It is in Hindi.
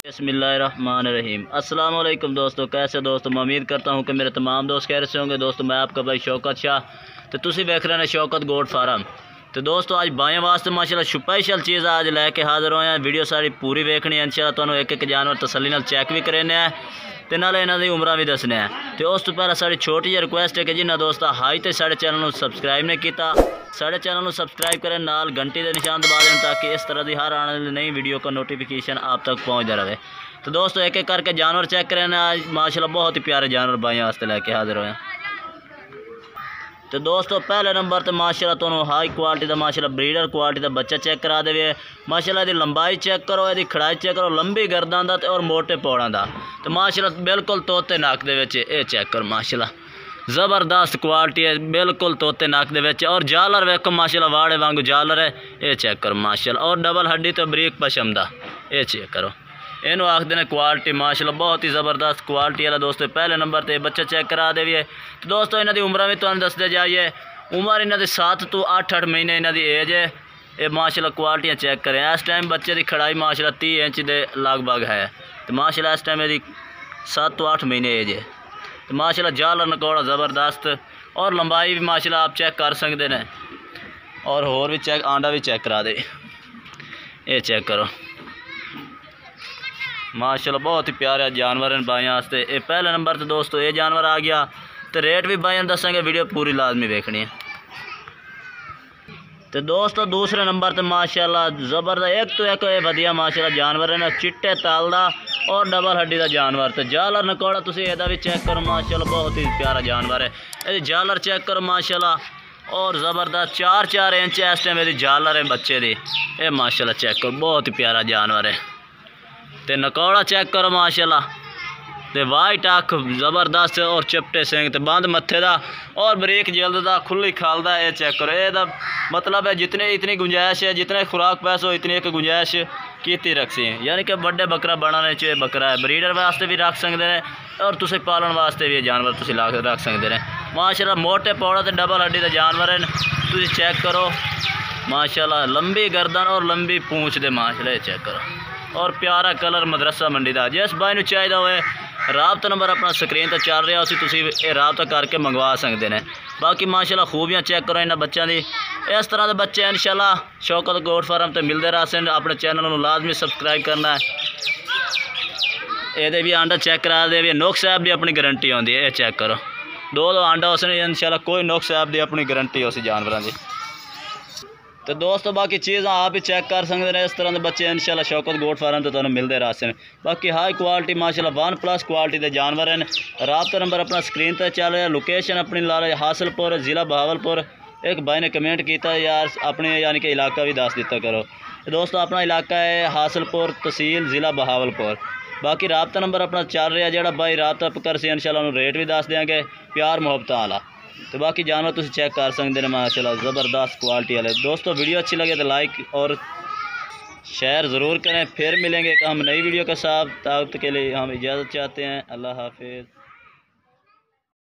बिस्मिल्लाहिर्रहमानिर्रहीम। अस्सलाम वालेकुम दोस्तों, कैसे दोस्तों। मैं उम्मीद करता हूँ कि मेरे तमाम दोस्त कह रहे होंगे। दोस्तों मैं आपका भाई शौकत शाह, तो तुसी देख रहे हैं शौकत गोट फार्म। तो दोस्तों आज बाएँ वास्ते माशाल्लाह स्पेशल चीज़ आज लैके हाजिर होए हैं। वीडियो सारी पूरी वेखनी है इंशाल्लाह। तुहानू एक एक जानवर तसल्ली नाल चेक भी करने हैं तो नाले इन्हां दी उम्रां भी दसने हैं। तो उस तो पहले साड़ी छोटी जी रिक्वेस्ट है कि जिन्हें दोस्तों हाई तो साढ़े चैनल को सबसक्राइब नहीं किया, साढ़े चैनल को सबसक्राइब करें, नाल घंटी के निशान दबा दें ताकि इस तरह की हर आने वाली नई वीडियो का नोटिफिकेशन आप तक पहुँचता रहे। तो दोस्तों एक एक करके जानवर चेक करें। आज माशाल्लाह बहुत ही प्यारे जानवर भाई वास्ते लैके हाजिर हुए। तो दोस्तों पहले नंबर तो माशाल्लाह तुहानू हाई क्वालिटी का माशाल्लाह ब्रीडर क्वालिटी का बच्चा चेक करा देवे। माशाल्लाह इसकी लंबाई चेक करो, इसकी खड़ाई चेक करो, लंबी गर्दन का और मोटे पौड़ों का। तो माशाल्लाह बिल्कुल तोते नक दे विच ये चेक करो, माशाल्लाह ज़बरदस्त क्वालिटी है, बिल्कुल तोते नक दे विच। और जालर वेखो माशाल्लाह वाड़े वांगू जालर है, ये चेक करो माशाल्लाह। और डबल हड्डी तो बरीक पशम दा, ये चेक करो। इनू आखते हैं क्वालिटी माशाल्लाह बहुत ही ज़बरदस्त क्वालिटी वाला। दोस्तों पहले नंबर पर बच्चा चेक करा देविए। तो दोस्तों इन्हों की उम्र भी तुहानू दसदे जाइए। उम्र इन्हों की 7 तो 8 महीने इन्हों की एज है। ये माशाल्लाह क्वालिटियाँ चेक करें। इस टाइम बच्चे की खड़ाई माशाल्लाह 30 इंच के लगभग है। तो माशाल्लाह इस टाइम यदि 7 तो 8 महीने एज है। तो माशाल्लाह जालर नकौड़ा ज़बरदस्त और लंबाई भी माशाल्लाह आप चेक कर सकते हैं। और होर भी चेक आंडा भी चेक करा दे, ये चेक करो माशाल्लाह बहुत ही प्यारे जानवर हैं भाई वास्ते। ये पहले नंबर तो दोस्तों ये जानवर आ गया। तो रेट भी भाई दसेंगे, वीडियो पूरी लाजमी देखनी है। तो दोस्तों दूसरे नंबर तो माशाल्लाह ज़बरदस्त एक तो एक वधिया माशाल्लाह जानवर है ना, चिट्टे ताल दा और डबल हड्डी का जानवर। तो जालर नकौड़ा तुसीं इहदा भी चेक करो माशाल्लाह बहुत ही प्यारा जानवर है। ये जालर चेक करो माशाल्लाह और ज़बरदस्त 4-4 इंच इस टाइम यदि जालर है बच्चे दी। ये माशाल्लाह चेक करो बहुत ही प्यारा जानवर है। तो नकौड़ा चेक करो माशाल्लाह। तो वाइट अख ज़बरदस्त और चिपटे सिंह तो बंद मत्थे दा और बरीक जल्द का खुली खाल दा। ये चेक करो। ये मतलब है जितने इतनी गुंजाइश है, जितने खुराक पैस हो इतनी एक गुंजाइश की रखी है। यानी कि बड़े बकरा बनाने च बकरा है, ब्रीडर वास्ते भी रख सकते हैं और तुसीं पालन वास्ते भी जानवर तुसीं ला के रख सकते हैं। माशाल्लाह मोटे पौड़ा तो डबल हड्डी का जानवर है। तुसीं चेक करो माशाल्लाह लंबी गर्दन और लंबी पूँछ दे माशाल्लाह। ये चेक करो और प्यारा कलर मदरसा मंडी का। जिस भाई नूं चाहिए होए राबता नंबर अपना स्क्रीन पर चल रहा, उसी राबता करके मंगवा सकते हैं। बाकी माशाल्लाह खूबियाँ चेक करो इन्होंने बच्चों की। इस तरह के बच्चे इंशाल्लाह शौकत गोट फार्म तो मिलते रह। अपने चैनल को लाजमी सबसक्राइब करना है। ये भी आंडा चेक करा दे भी, नुक्स ऐप की अपनी गारंटी आती है। ये चेक करो दो आंडा उसने इंशाल्लाह कोई नुक्स ऐप की अपनी गारंटी उस जानवरों की। तो दोस्तों बाकी चीज़ आप ही चेक कर सकते हैं। इस तरह के बच्चे इंशाल्लाह शौकत गोट फार्म तो तुहानू मिलते रास्ते में। बाकी हाई क्वालिटी माशाल्लाह 1+ क्वालिटी के जानवर हैं। राबता नंबर अपना स्क्रीन पर चल रहा है। लोकेशन अपनी ला रहे हासिलपुर ज़िला बहावलपुर। एक भाई ने कमेंट किया यार अपने यानी कि इलाका भी दस दिता करो। तो दोस्तों अपना इलाका है हासिलपुर तहसील ज़िला बहावलपुर। बाकी राबता नंबर अपना चल रहा है, जो भाई राबता कर से इंशाल्लाह रेट भी दस देंगे प्यार मुहब्बत वाला। तो बाकी जानवर तुम चेक कर सकते हैं माशाल्लाह ज़बरदस्त क्वालिटी वाले। दोस्तों वीडियो अच्छी लगे तो लाइक और शेयर ज़रूर करें। फिर मिलेंगे एक हम नई वीडियो के साथ। तब तक के लिए हम इजाज़त चाहते हैं। अल्लाह हाफिज़।